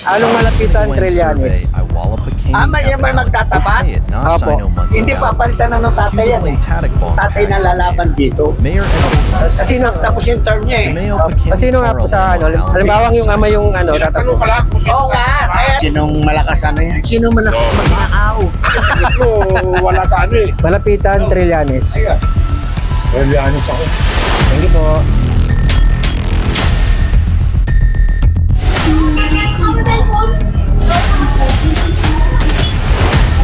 Along Malapitan, Trillanes. May magtatapat? Opo. Hindi papalitan na ng tatay yan eh. Tatay na lalaban dito. Sino? Tapos yung term niya eh. Sino nga po sa ano? Halimbawa yung ama yung ano, tatakbo. Oo nga. Sinong malakas ano yan? Sinong malakas magnakaw? Sakit ko, wala sa ano eh. Malapitan, Trillanes. Relianos ako. Thank you po.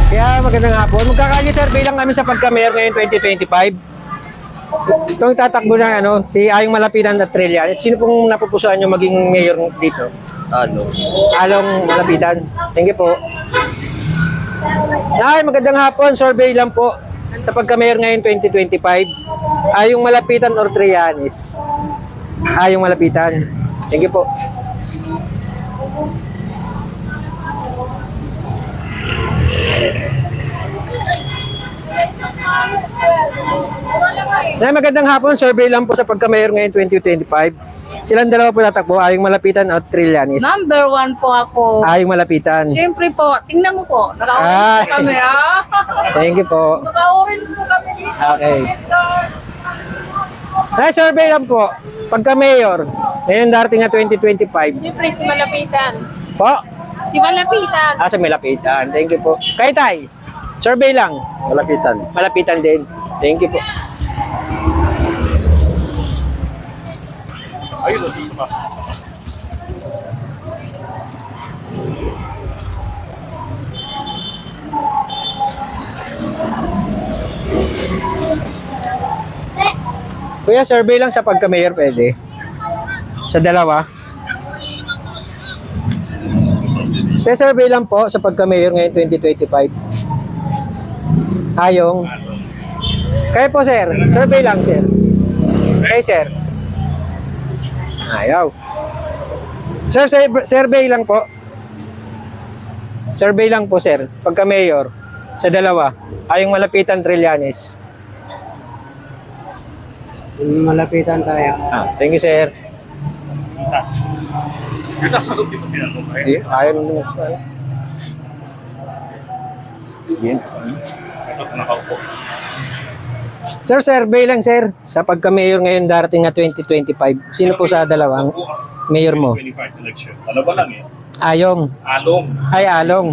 Kaya magandang hapon. Magkakali-survey lang kami sa pagka-mayor ngayon 2025. Itong tatakbo ng ano, si Ayong Malapitan at Trillanes. Sino pong napupusuan nyo maging mayor dito? Along Malapitan. Thank you po. Ay, magandang hapon. Survey lang po sa pagka-mayor ngayon 2025. Ayong Malapitan or Trillanes? Ayong Malapitan. Thank you po. Ay, magandang hapon. Survey lang po sa pagka-mayor ngayon 2025. Silang dalawa po tatakbo. Ayong Malapitan at Trillanes. Number 1 po ako. Ayong Malapitan. Siyempre po, tingnan mo po. Naka-orange Ay. po kami, ah. Thank you po. Naka-orange po kami dito. Okay. Ay, survey lang po. Pagka-mayor, ngayon darating na 2025. Siyempre, si Malapitan. Po? Si Malapitan. Sa Malapitan. Thank you po. Kay Tay, survey lang. Malapitan. Malapitan din. Thank you po. Ayun, dito ba? Kuya, survey lang sa pagka-mayor pwede. Sa dalawa. Kaya survey lang po sa pagka-mayor ngayon 2025. Ayong. Kaya po sir, survey lang sir. Kaya sir. Ayaw. Sir, survey lang po. Survey lang po sir, pagka-mayor. Sa dalawa. Ayong Malapitan, Trillanes. Malapitan tayo. Thank you sir. Kita sa loob dito pinatong. Ayaw mo. Yan. Ito, nakaupo. Sir, survey lang sir. Sa pagka-mayor ngayon darating na 2025. Sino po sa dalawang mayor mo? 25 election. Dalawa lang eh. Ayong. Along. Ay, Along.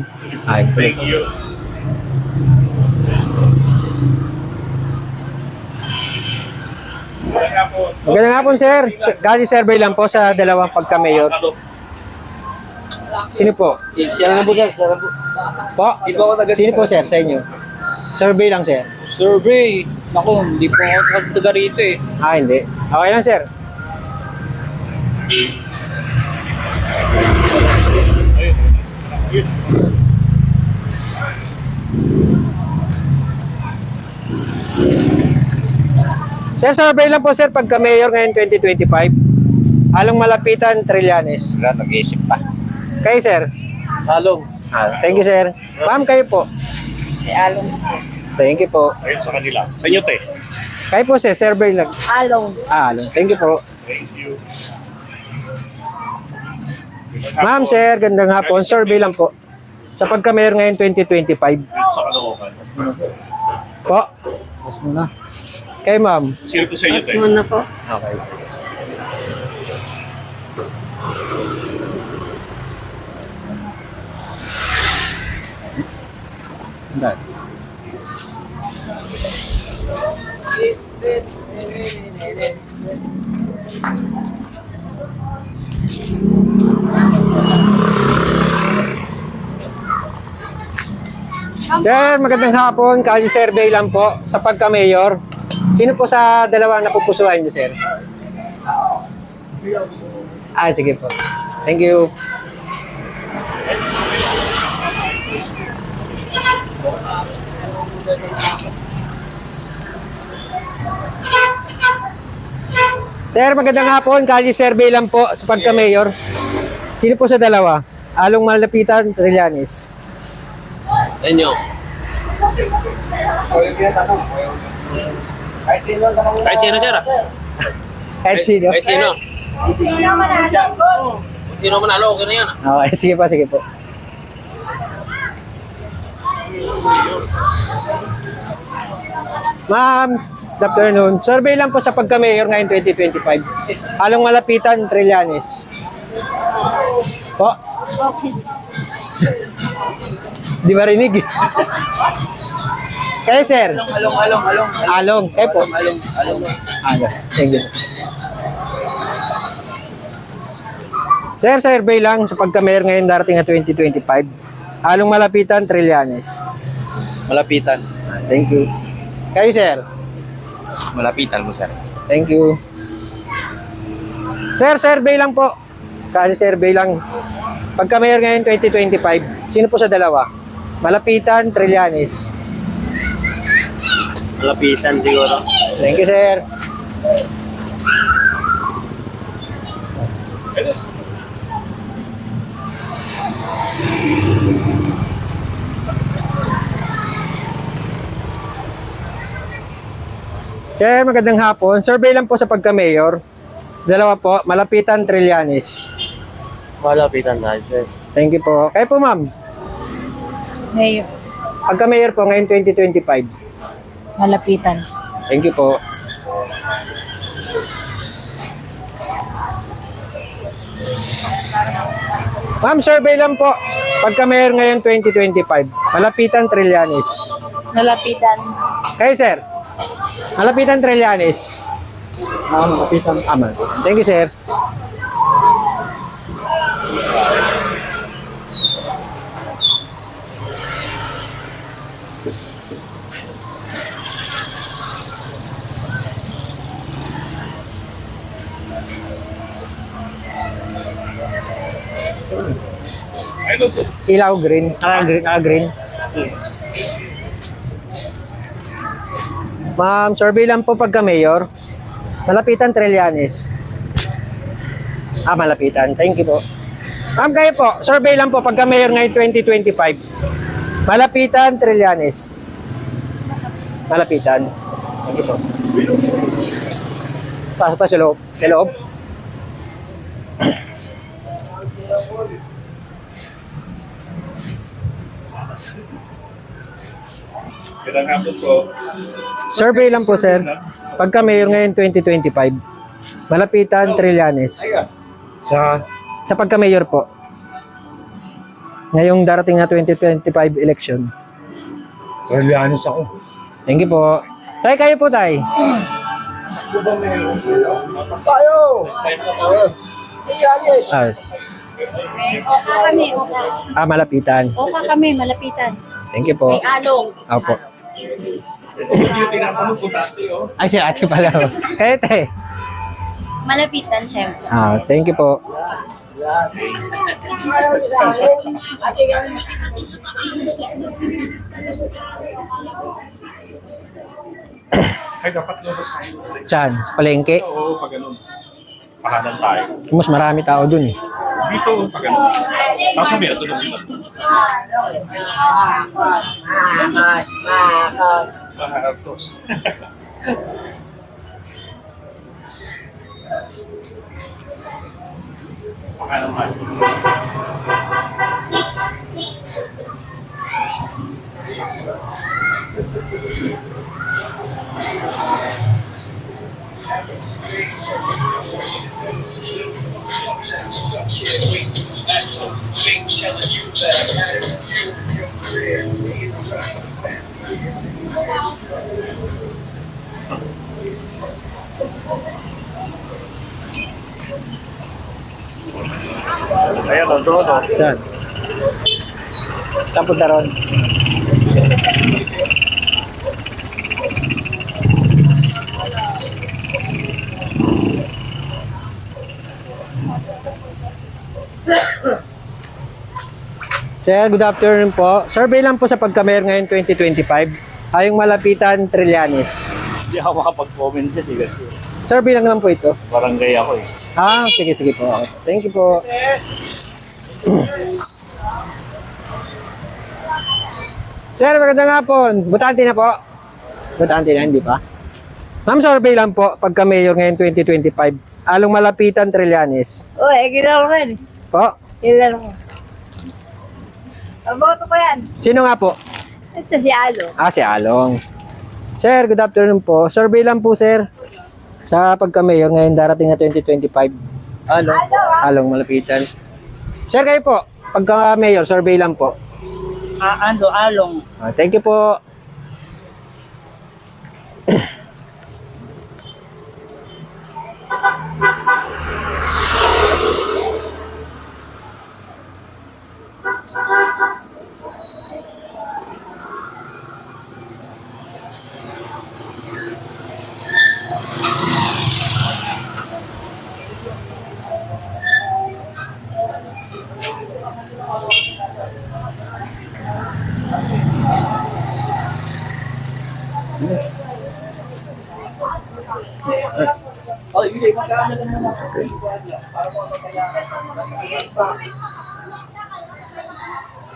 Ay, Thank you. magandang hapon sir. Gali survey lang po sa dalawang pagka-mayor. Sino po? Siya na po sir, siya na po. Po? Sino po sir sa inyo? Survey lang sir. Survey. Naku, hindi po ako taga rito eh. Hindi. Okay lang sir. Sir, survey lang po sir pagka-mayor ngayon 2025. Along Malapitan, Trillanes. Wala, nag-iisip pa. Kayo sir? Salong. Thank you sir. Ma'am, kayo po. Along. Thank you po. Ayun sa kanila. Sa inyo, te. Kayo po sir, survey lang. Along. Along. Thank you po. Thank you. Ma'am sir, gandang hapon. Survey lang po. Sa pagka-mayor ngayon 2025. Sa kalookan. Po. Mas muna. Kayo ma'am. Sino po sa inyo, Mas te? muna po. Okay. Sir, magandang hapon. Kali survey lang po sa pagka-mayor. Sino po sa dalawa na pupusuan niyo, sir? Sige po. Thank you. Sir, magandang hapon. Kali survey lang po sa pagka-mayor. Sino po sa dalawa? Along Malapitan, Trillanes. Inyo. Kahit sino sa kanila. Kahit sino sir ah. Kahit sino. Kahit sino. Sino naman Sino manalo, okay na yan. Okay, sige po, sige po. Ma'am, good afternoon. Survey lang po sa pagka-mayor ngayon 2025. Halong malapitan, Trillanes. Po? Di ba rinig? Kayo, sir? Along. Kayo po? Along. Thank you. Sir, survey lang sa pagka-mayor ngayon darating na 2025. Halong malapitan, Trillanes. Malapitan. Thank you. Kayo, sir? Malapitan mo, sir. Thank you. Sir, survey lang po. Kali survey lang. Pagka-mayor ngayon 2025, sino po sa dalawa? Malapitan, Trillanes. Malapitan siguro. Thank you, sir. Sir, magandang hapon. Survey lang po sa pagka-mayor. Dalawa po, Malapitan, Trillanes. Malapitan tayo, sir. Thank you po. Kayo po, ma'am. Ngayon. Pagka-mayor po ngayon 2025. Malapitan. Thank you po. Ma'am, survey lang po. Pagka-mayor ngayon 2025. Malapitan, Trillanes. Malapitan. Kayo, sir. Malapitan, Trillanes. Malapitan. Aman. Thank you, sir. Ano po? Ilaw green. Green. Ma'am, survey lang po pagka-mayor. Malapitan, Trillanes. Malapitan. Thank you po. Ma'am, kayo po. Survey lang po pagka-mayor ngayon 2025. Malapitan, Trillanes. Malapitan. Thank you po. Pasok pa sa loob. Sa loob. Kailang hapon po. Survey lang po, sir. Pagka-mayor ngayon 2025. Malapitan, Trillanes. Sa pagka-mayor po. Ngayong darating na 2025 election. Trillanes ako. Thank you po. Tay, kayo po, tay. Tayo! Oka kami, oka. Malapitan. Oka kami, malapitan. Thank you po. May along. Opo. Yung tinatanong po dati, oh. Ay, si ate pala. Kayo, tay. Malapitan, syempre. Thank you po. Ay, dapat lumabas tayo. Saan? Sa palengke? Oo, pag ganun. Pahanan tayo. Mas marami tao dun eh. Dito, pag ganun. Tapos sabi, ito na dito. Maharapos. Pahanan tayo. Ayan, doon. Saan? Tapos na ron. Sir, good afternoon po. Survey lang po sa pagka-mayor ngayon 2025. Ayong Malapitan, Trillanes. Hindi ako makapag-comment dyan, eh, kasi Survey lang naman po ito. barangay ako eh. Sige po. Thank you po. Sir, magandang hapon. Butante na po. Butante na, hindi pa. Ma'am, survey lang po. Pagka-mayor ngayon 2025. Along Malapitan, Trillanes. Uy, ginawa rin. Po? Ilan mo? Boto ko yan. Sino nga po? Ito si Alo. Si Along. Sir, good afternoon po. Survey lang po, sir. Sa pagka-mayor ngayon darating na 2025. Along malapitan. Sir, kayo po. Pagka-mayor, survey lang po. Along. Thank you po.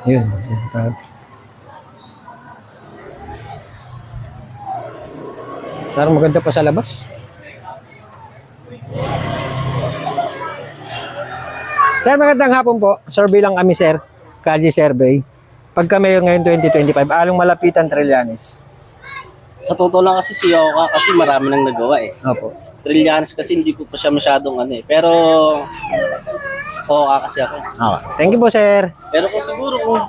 Yun. Parang maganda pa sa labas. Sir, magandang hapon po. Survey lang kami, sir. Kalye survey. Pagka mayor ngayon 2025, along malapitan Trillanes. Sa totoo lang kasi si Yoka kasi marami nang nagawa eh. Opo. Trillanes kasi hindi ko pa siya masyadong ano eh. Pero kasi ako. Okay. Thank you po, sir. Pero kung siguro kung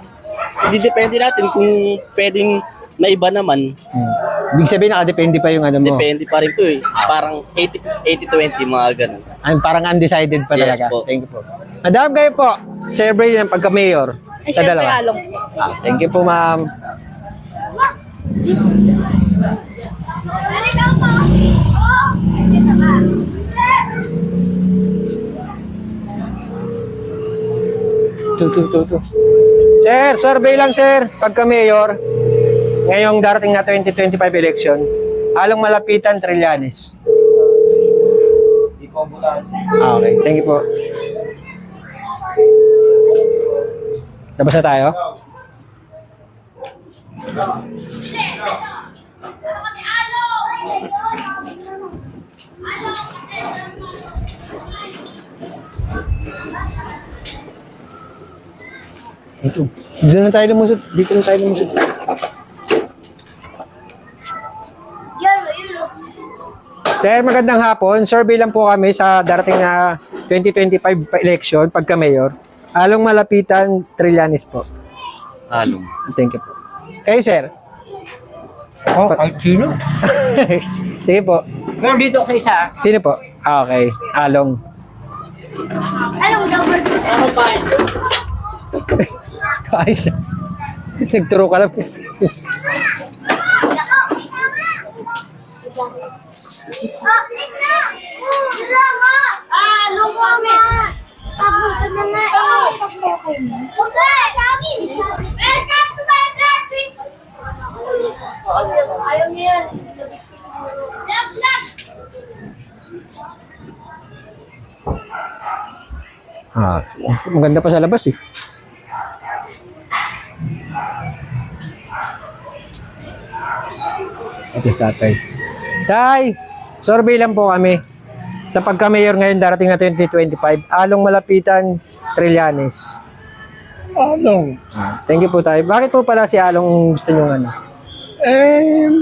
hindi depende natin kung pwedeng na iba naman, Ibig sabihin, nakadepende pa yung ano mo. depende pa rin po eh. Parang 80-20 mga ganun. Parang undecided pa Yes talaga. po. Thank you po. Madam, kayo po. Survey ng pagka-mayor. Ay, Sa syempre dalawa. Along. Thank you po, ma'am. Tu. Sir, survey lang, sir. Pagka-mayor, ngayong darating na 2025 election, along malapitan Trillanes. Okay, thank you po. Tapos na tayo? Ito. Dito na tayo lumusot. Dito na tayo lumusot. Sir, magandang hapon. Survey lang po kami sa darating na 2025 election pagka-mayor. Along malapitan Trillanes po. Along. Thank you po. Kayo, sir? Kahit sino? Sige po. Pero dito kayo sa... Sino po? Okay. Along. Alam mo daw versus Ano pa? Ayos. Nagturo ka lang. Along kami. Papunta na nga eh. Okay, sa akin. Ayaw niya yan. Maganda pa sa labas eh. Ito is tatay. Tay! Survey lang po kami. Sa pagka-mayor ngayon darating na 2025, along malapitan Trillanes. Along. Thank you po tayo. Bakit po pala si Along gusto nyo ano?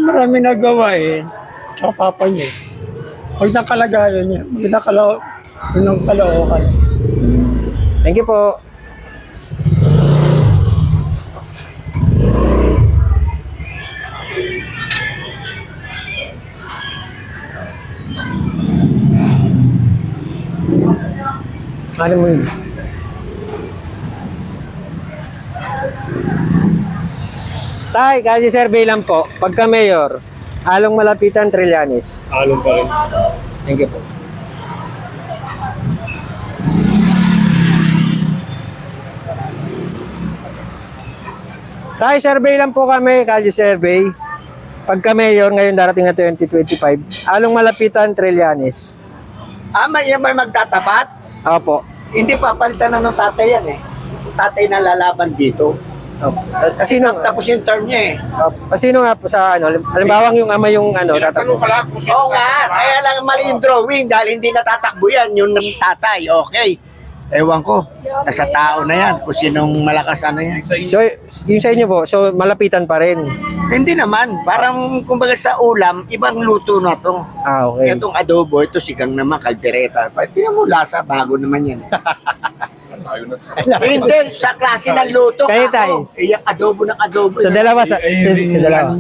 Marami nagawa eh. Sa papa niya. Huwag na kalagayan niya. Huwag na kalookan. Thank you po. Ano mo yun? Tay, kalye survey lang po. Pagka mayor, along malapitan Trillanes. Along pa rin. Thank you po. Tay, survey lang po kami, kalye survey. Pagka mayor, ngayon darating na 2025, along malapitan Trillanes. May magtatapat? Opo. Hindi papalitan na ng tatay yan eh. Tatay na lalaban dito. Opo. Kasi tapos yung term niya eh. Sino nga po sa ano? Halimbawa yung ama yung ano, tatakbo. Oo nga, kaya lang mali yung drawing dahil hindi natatakbo yan yung tatay. Okay. Ewan ko, nasa tao na yan, kung sinong malakas ano yan. So, yung sa inyo po, so malapitan pa rin. Hindi naman, parang kumbaga sa ulam, ibang luto na to. Ah, okay. Itong adobo, ito sigang naman, kaldereta. Tingnan mo lasa, bago naman yan. Hindi, sa klase ng luto. Kayo, Tay. Yung adobo ng adobo. Sa dalawa, sa dalawa.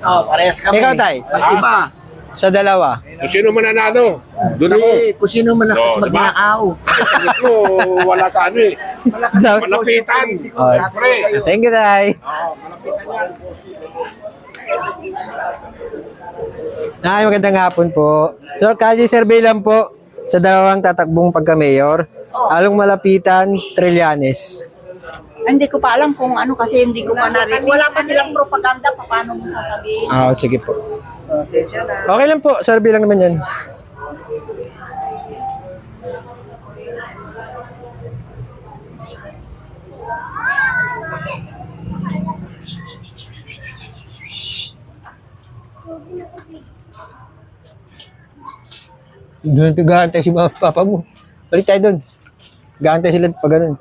Oh, parehas kami. Ikaw, Tay. Iba. Sa dalawa. Kung sino mananalo, doon ako. Kung sino malakas No, diba? magnakaw. Sagot ko, wala sa ano eh. Sa- Malapitan. Okay. Siyempre. Thank you, Tay. Ay, magandang hapon po. So, kalye survey lang po sa dalawang tatakbong pagka-mayor. Along Malapitan, Trillanes. Hindi ko pa alam kung ano kasi hindi ko pa narinig. Wala pa silang propaganda pa paano mo sasabihin. Ah, sige po. Okay lang po, survey lang naman yan. Doon nagagantay si mama papa mo. Balik tayo doon. Gantay sila pag ganun.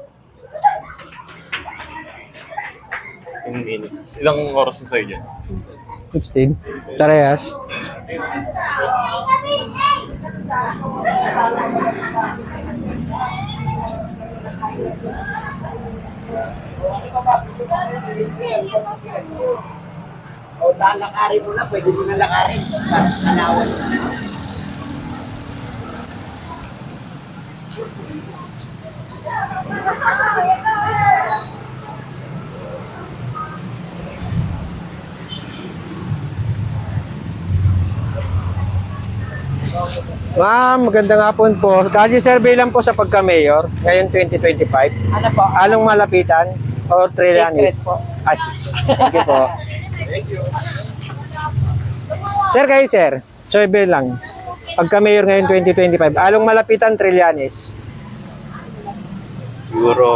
15 minutes. Ilang oras na sa'yo dyan? 16. Tarayas. O, lalakarin mo na, pwede mo na lakarin. Kanawan. Ma'am, magandang hapon po. Kalye survey lang po sa pagka-mayor ngayon 2025. Ano po? Along Malapitan o Trillanes? Secret po. Ah, thank you po. Sir, kayo sir. Survey lang. Pagka-mayor ngayon 2025. Along Malapitan, Trillanes. Siguro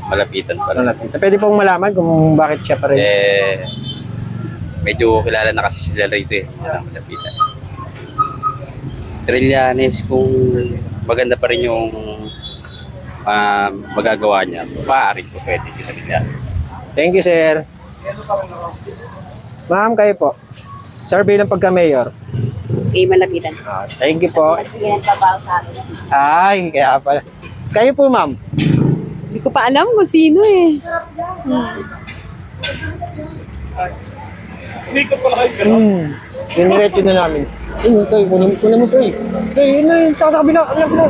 malapitan pa rin. Malapitan. Pwede pong malaman kung bakit siya pa rin. Medyo kilala na kasi sila rito eh. Malapitan. Trillanes, kung maganda pa rin yung magagawa niya, maaari po pwede kita bigyan. Thank you, sir. Ma'am, kayo po. Survey ng pagka-mayor. Malapitan. Thank you po. Yan trabaho sa akin. Ay, kaya pala. Kayo po, ma'am. Hindi ko pa alam kung sino eh. Hindi ka pala kayo gano'n. Diniretso na namin. Ayun, ito, kunin mo ito eh. Yun na yun, sa kabila. Alam ko.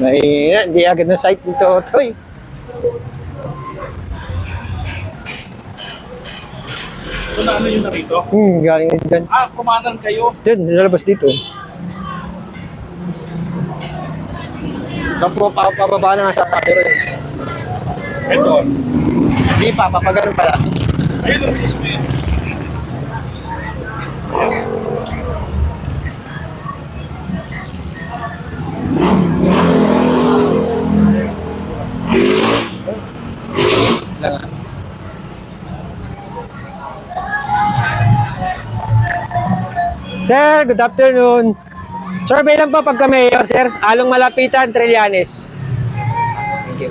Hindi agad na site nito, Toy. Ito na ano yun na rito? Galing yun dyan. Kumanan kayo. Dyan, lalabas dito. Tapos pababa na nga sa patero. Ito. Hindi pa, papagano pala. Ayun ang mismo yun. Sir, good afternoon. Survey lang po pagka-mayor, sir. Along Malapitan, Trillanes. Thank you.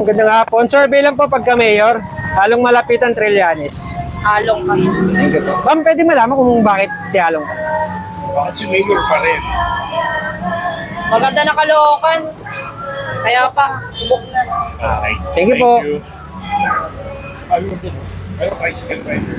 Gandang hapon. Survey lang po pagka-mayor. Along Malapitan, Trillanes. Along kami. Thank you po. Ma'am, pwede malaman kung bakit si Along? Bakit si Mayor pa rin? Maganda na Caloocan. Kaya pa, subok na. Okay. Thank you po. Ayun din. Ayun, tricycle rider.